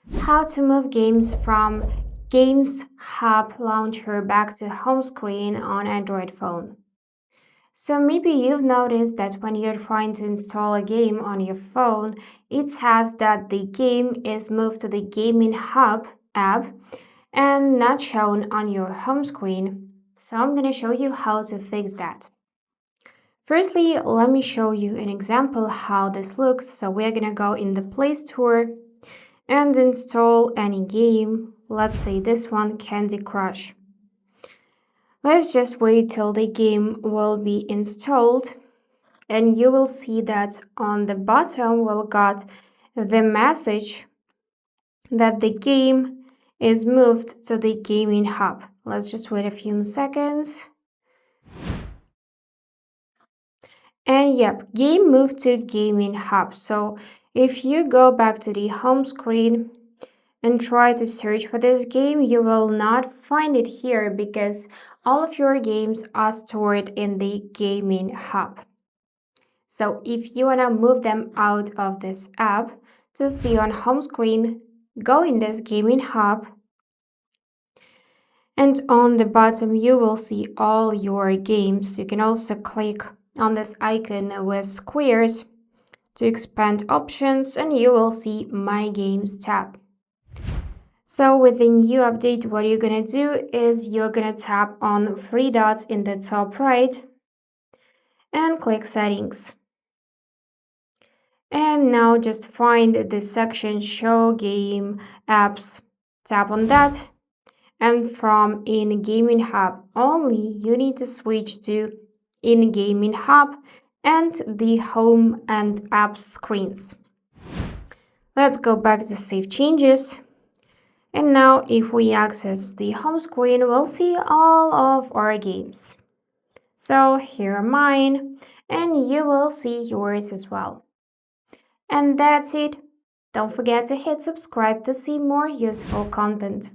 How to move games from Games Hub Launcher back to home screen on Android phone. So maybe you've noticed that when you're trying to install a game on your phone, it says that the game is moved to the Gaming Hub app and not shown on your home screen. So I'm going to show you how to fix that. Firstly, let me show you an example how this looks. So we're going to go in the Play Store and install any game. Let's say this one, Candy Crush. Let's just wait till the game will be installed, and you will see that on the bottom we'll got the message that the game is moved to the gaming hub. Let's just wait a few seconds. And yep, game moved to gaming hub. So if you go back to the home screen and try to search for this game, you will not find it here because all of your games are stored in the gaming hub. So if you want to move them out of this app to see on home screen, go in this gaming hub, and on the bottom you will see all your games. You can also click on this icon with squares to expand options, and you will see My Games tab. So with the new update, what you're gonna do is you're gonna tap on three dots in the top right and click Settings. And now just find the section Show Game Apps. Tap on that, and from In Gaming Hub only, you need to switch to In Gaming Hub and the Home and Apps screens. Let's go back to Save Changes. And now if we access the home screen, we'll see all of our games. So here are mine, and you will see yours as well. And that's it. Don't forget to hit subscribe to see more useful content.